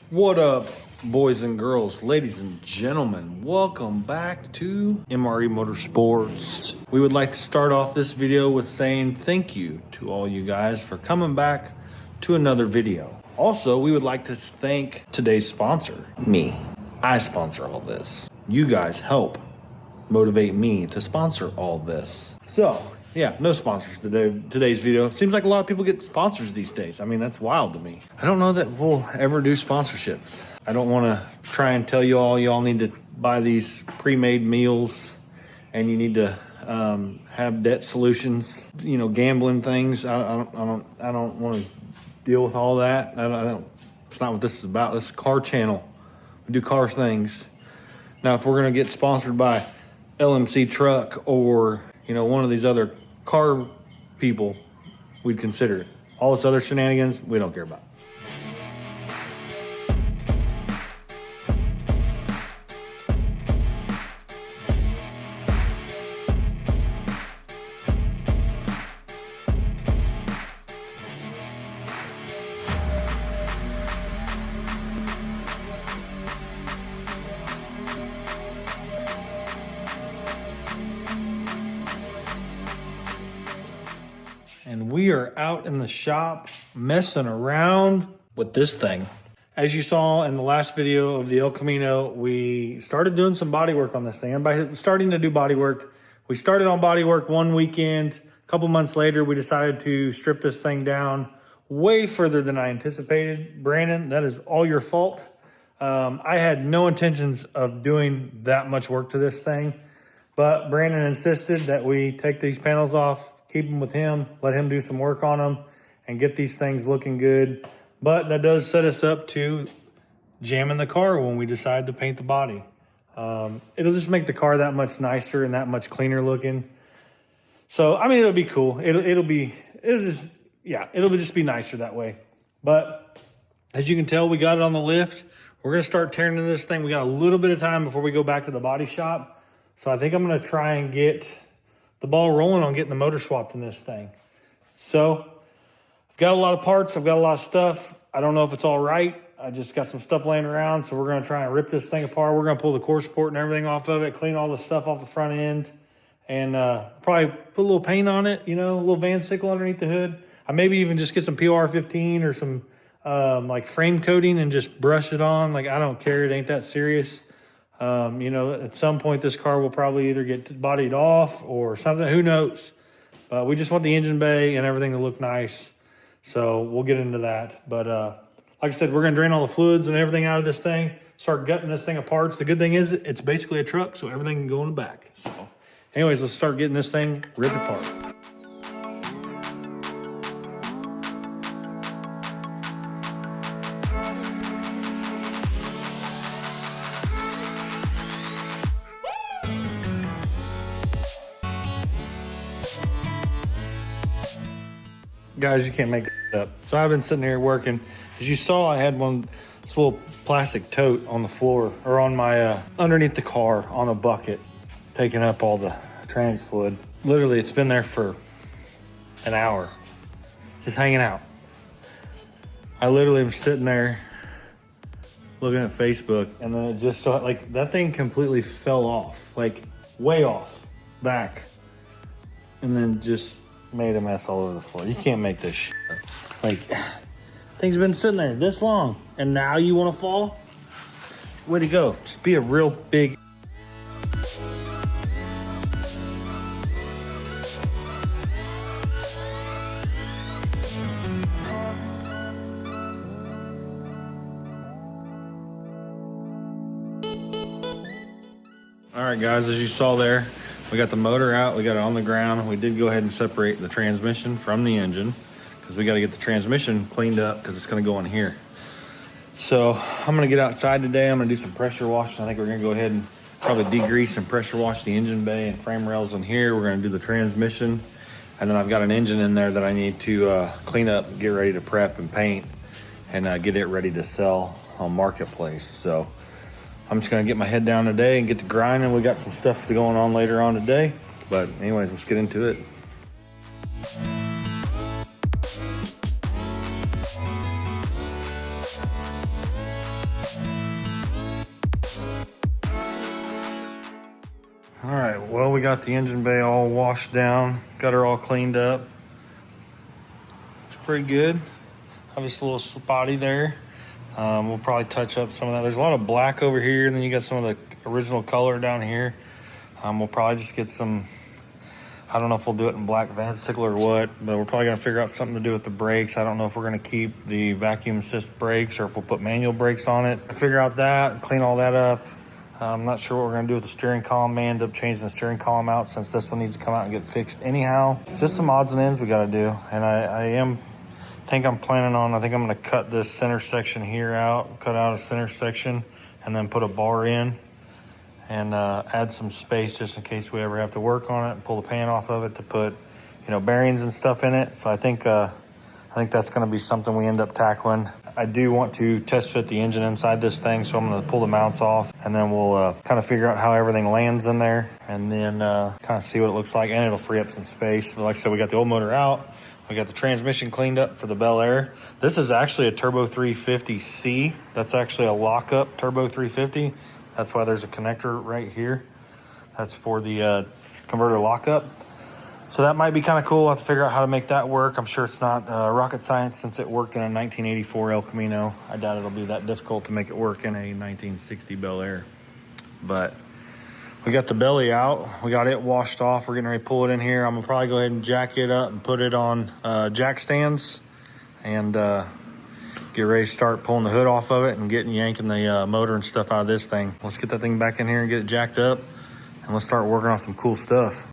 What up, boys and girls, ladies and gentlemen? Welcome back to MRE Motorsports. We would like to start off this video with saying thank you to all you guys for coming back to another video. Also, we would like to thank today's sponsor, me. I sponsor all this. You guys help motivate me to sponsor all this. So, yeah, no sponsors today's video. Seems like a lot of people get sponsors these days. I mean, that's wild to me. I don't know that we'll ever do sponsorships. I don't want to try and tell y'all need to buy these pre-made meals and you need to have debt solutions, you know, gambling things. I don't want to deal with all that. It's not what this is about. This is a car channel. We do car things. Now, if we're going to get sponsored by LMC Truck or, you know, one of these other car people, we'd consider it. All this other shenanigans, we don't care about. And we are out in the shop messing around with this thing. As you saw in the last video of the El Camino, we started doing some body work on this thing. And by starting to do body work, we started on body work one weekend. A couple months later, we decided to strip this thing down way further than I anticipated. Brandon, that is all your fault. I had no intentions of doing that much work to this thing, but Brandon insisted that we take these panels off, keep them with him, let him do some work on them and get these things looking good. But that does set us up to jam in the car when we decide to paint the body. It'll just make the car that much nicer and that much cleaner looking. So, I mean, it'll be cool. It'll just be nicer that way. But as you can tell, we got it on the lift. We're going to start tearing into this thing. We got a little bit of time before we go back to the body shop. So I think I'm going to try and get the ball rolling on getting the motor swapped in this thing. So I've got a lot of parts. I've got a lot of stuff. I don't know if it's all right. I just got some stuff laying around. So we're going to try and rip this thing apart. We're going to pull the core support and everything off of it, clean all the stuff off the front end, and probably put a little paint on it, you know, a little Van Sickle underneath the hood. I maybe even just get some PR15 or some like frame coating and just brush it on. Like, I don't care. It ain't that serious. You know, at some point this car will probably either get bodied off or something, who knows. We just want the engine bay and everything to look nice. So we'll get into that. But like I said, we're going to drain all the fluids and everything out of this thing, start gutting this thing apart. The good thing is it's basically a truck, so everything can go in the back. So anyways, let's start getting this thing ripped apart. Guys, you can't make that up. So I've been sitting here working. As you saw, I had this little plastic tote on the floor, or on my, underneath the car on a bucket, taking up all the trans fluid. Literally, it's been there for an hour, just hanging out. I literally am sitting there looking at Facebook, and then it just saw, like, that thing completely fell off, like way off, back, and then just made a mess all over the floor. You can't make this shit up. Like, thing's been sitting there this long, and now you want to fall? Way to go. Just be a real big. All right, guys, as you saw there, we got the motor out, we got it on the ground. We did go ahead and separate the transmission from the engine because we got to get the transmission cleaned up because it's going to go in here. So I'm going to get outside today. I'm going to do some pressure washing. I think we're going to go ahead and probably degrease and pressure wash the engine bay and frame rails in here. We're going to do the transmission. And then I've got an engine in there that I need to clean up, get ready to prep and paint, and get it ready to sell on Marketplace. So I'm just gonna get my head down today and get to grinding. We got some stuff going on later on today. But anyways, let's get into it. All right, well, we got the engine bay all washed down, got her all cleaned up. It's pretty good. Obviously a little spotty there. We'll probably touch up some of that. There's a lot of black over here, and then you got some of the original color down here. We'll probably just get some, I don't know if we'll do it in black Vansicle or what, but we're probably gonna figure out something to do with the brakes. I don't know if we're gonna keep the vacuum assist brakes or if we'll put manual brakes on it. Figure out that, clean all that up. I'm not sure what we're gonna do with the steering column. May end up changing the steering column out since this one needs to come out and get fixed anyhow. Just some odds and ends we gotta do. And I'm planning on, I think I'm gonna cut this center section here out, cut out a center section, and then put a bar in and add some space just in case we ever have to work on it and pull the pan off of it to put, you know, bearings and stuff in it. So I think that's gonna be something we end up tackling. I do want to test fit the engine inside this thing, so I'm gonna pull the mounts off and then we'll kind of figure out how everything lands in there and then kind of see what it looks like, and it'll free up some space. But like I said, we got the old motor out. We got the transmission cleaned up for the Bel Air. This is actually a Turbo 350C. That's actually a lockup Turbo 350. That's why there's a connector right here. That's for the converter lockup. So that might be kind of cool. I'll have to figure out how to make that work. I'm sure it's not rocket science since it worked in a 1984 El Camino. I doubt it'll be that difficult to make it work in a 1960 Bel Air. But we got the belly out. We got it washed off. We're getting ready to pull it in here. I'm gonna probably go ahead and jack it up and put it on jack stands and get ready to start pulling the hood off of it and yanking the motor and stuff out of this thing. Let's get that thing back in here and get it jacked up, and let's start working on some cool stuff.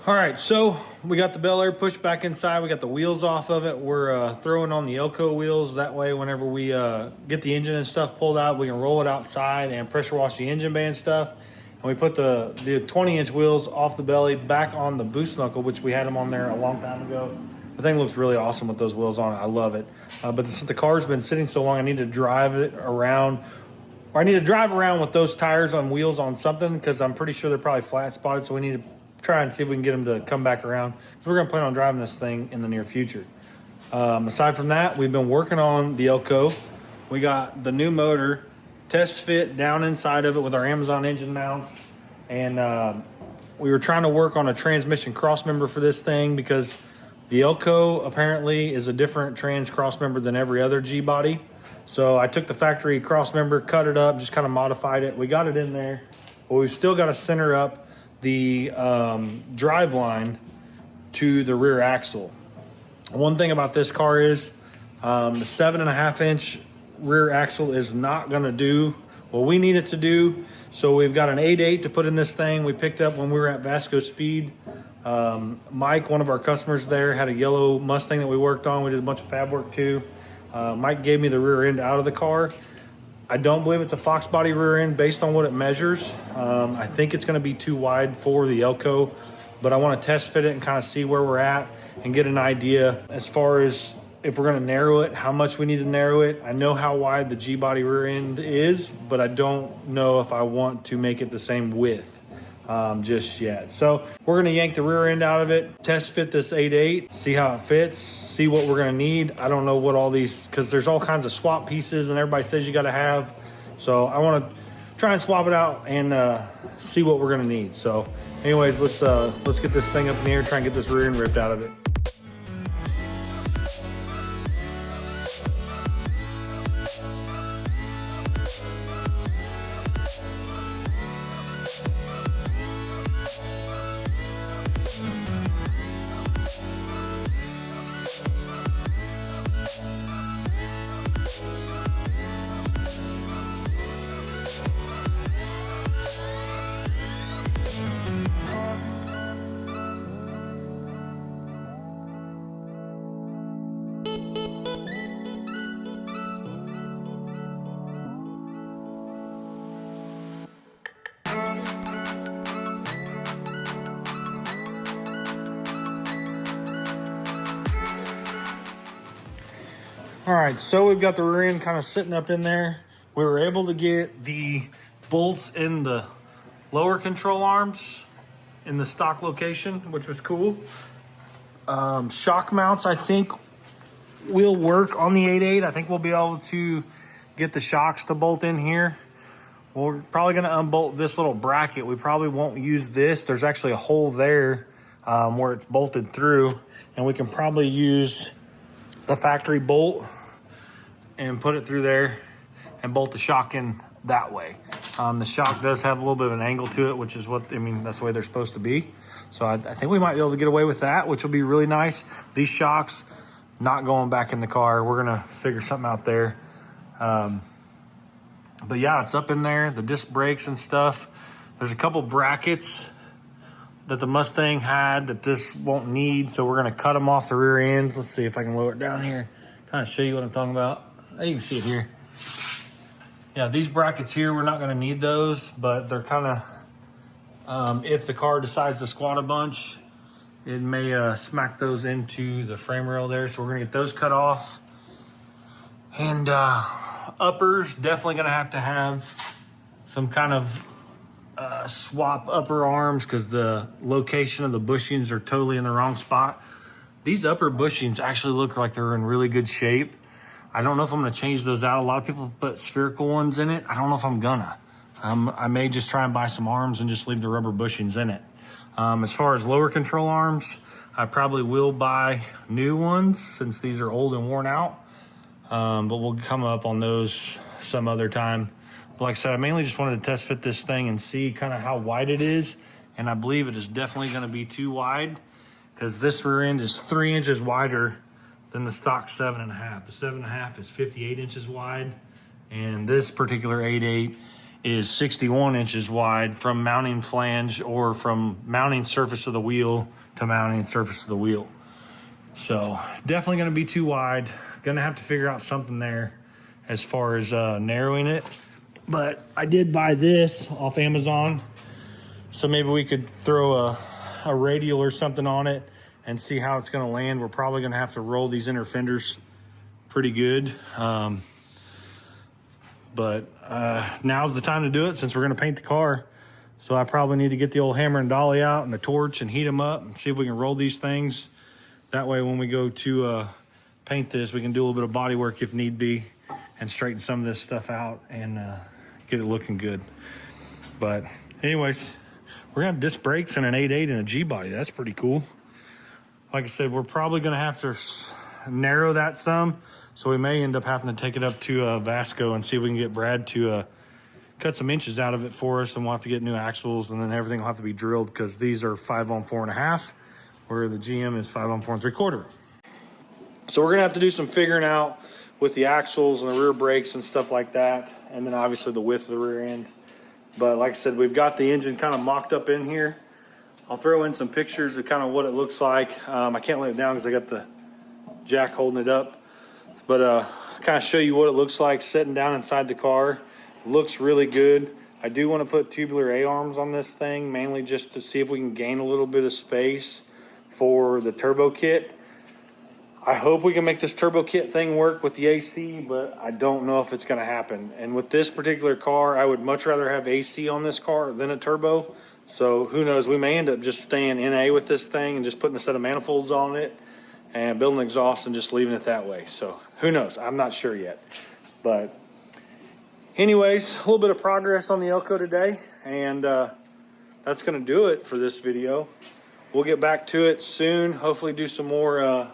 All right, so we got the Bel Air pushed back inside. We got the wheels off of it. We're throwing on the Elco wheels. That way, whenever we get the engine and stuff pulled out, we can roll it outside and pressure wash the engine bay and stuff. And we put the 20-inch wheels off the belly back on the boost knuckle, which we had them on there a long time ago. The thing looks really awesome with those wheels on it. I love it. But since the car's been sitting so long, I need to drive it around, or I need to drive around with those tires on wheels on something, because I'm pretty sure they're probably flat spotted. So we need to try and see if we can get them to come back around. So we're gonna plan on driving this thing in the near future. Aside from that, we've been working on the Elco. We got the new motor test fit down inside of it with our Amazon engine mounts. And we were trying to work on a transmission cross member for this thing, because the Elco apparently is a different trans cross member than every other G body. So I took the factory cross member, cut it up, just kind of modified it. We got it in there, but we've still got to center up the drive line to the rear axle. One thing about this car is the 7.5-inch rear axle is not going to do what we need it to do. So we've got an 8.8 to put in this thing. We picked up when we were at Vasco Speed. Mike, one of our customers there, had a yellow Mustang that we worked on. We did a bunch of fab work too. Mike gave me the rear end out of the car. I don't believe it's a Fox body rear end based on what it measures. I think it's gonna be too wide for the Elco, but I wanna test fit it and kind of see where we're at and get an idea as far as if we're gonna narrow it, how much we need to narrow it. I know how wide the G body rear end is, but I don't know if I want to make it the same width just yet. So we're gonna yank the rear end out of it, test fit this 8.8, see how it fits, see what we're gonna need. I don't know what all these, because there's all kinds of swap pieces and everybody says you gotta have. So I wanna try and swap it out and see what we're gonna need. So anyways, let's get this thing up in the air, try and get this rear end ripped out of it. All right, so we've got the rear end kind of sitting up in there. We were able to get the bolts in the lower control arms in the stock location, which was cool. Shock mounts, I think, will work on the 8.8. I think we'll be able to get the shocks to bolt in here. we're probably going to unbolt this little bracket. We probably won't use this. There's actually a hole there where it's bolted through, and we can probably use the factory bolt and put it through there and bolt the shock in that way. The shock does have a little bit of an angle to it, which is what, I mean, that's the way they're supposed to be. So I think we might be able to get away with that, which will be really nice. These shocks, not going back in the car. We're going to figure something out there. But yeah, it's up in there, the disc brakes and stuff. There's a couple brackets that the Mustang had that this won't need, so we're gonna cut them off the rear end. Let's see if I can lower it down here, kind of show you what I'm talking about. You can see it here. Yeah, these brackets here, we're not gonna need those, but they're kind of, if the car decides to squat a bunch, it may smack those into the frame rail there, so we're gonna get those cut off. And uppers, definitely gonna have to have some kind of swap upper arms because the location of the bushings are totally in the wrong spot. These upper bushings actually look like they're in really good shape. I don't know if I'm gonna change those out. A lot of people put spherical ones in it. I don't know if I'm gonna. I may just try and buy some arms and just leave the rubber bushings in it. As far as lower control arms, I probably will buy new ones since these are old and worn out. But we'll come up on those some other time. But like I said, I mainly just wanted to test fit this thing and see kind of how wide it is. And I believe it is definitely going to be too wide because this rear end is 3 inches wider than the stock 7.5. The 7.5 is 58 inches wide. And this particular 8.8 is 61 inches wide from mounting flange or from mounting surface of the wheel to mounting surface of the wheel. So definitely going to be too wide. Gonna have to figure out something there as far as narrowing it. But I did buy this off Amazon, so maybe we could throw a radial or something on it and see how it's gonna land. We're probably gonna have to roll these inner fenders pretty good. But now's the time to do it since we're gonna paint the car. So I probably need to get the old hammer and dolly out and the torch and heat them up and see if we can roll these things. That way when we go to paint this, we can do a little bit of body work if need be and straighten some of this stuff out and get it looking good. But anyways, we're gonna have disc brakes and an 8.8 and a G body. That's pretty cool. Like I said, we're probably gonna have to narrow that some, so we may end up having to take it up to Vasco and see if we can get Brad to cut some inches out of it for us, and we'll have to get new axles, and then everything will have to be drilled because these are 5 on 4.5, where the GM is 5 on 4 3/4. So we're gonna have to do some figuring out with the axles and the rear brakes and stuff like that. And then obviously the width of the rear end. But like I said, we've got the engine kind of mocked up in here. I'll throw in some pictures of kind of what it looks like. I can't lay it down because I got the jack holding it up. But kind of show you what it looks like sitting down inside the car. It looks really good. I do want to put tubular A-arms on this thing, mainly just to see if we can gain a little bit of space for the turbo kit. I hope we can make this turbo kit thing work with the AC, but I don't know if it's going to happen. And with this particular car, I would much rather have AC on this car than a turbo. So who knows, we may end up just staying NA with this thing and just putting a set of manifolds on it and building an exhaust and just leaving it that way. So who knows, I'm not sure yet. But anyways, a little bit of progress on the Elko today. And that's going to do it for this video. We'll get back to it soon. Hopefully do some more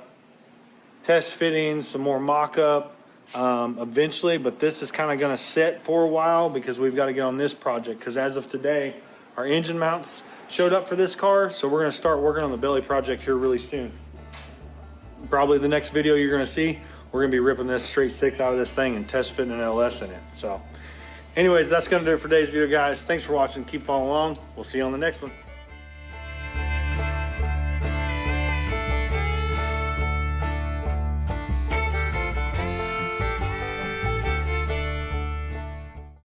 test fittings, some more mock-up eventually, but this is kind of going to sit for a while because we've got to get on this project, because as of today our engine mounts showed up for this car, so we're going to start working on the belly project here really soon. Probably the next video you're going to see, we're going to be ripping this straight six out of this thing and test fitting an LS in it. So anyways, that's going to do it for today's video, guys. Thanks for watching. Keep following along. We'll see you on the next one.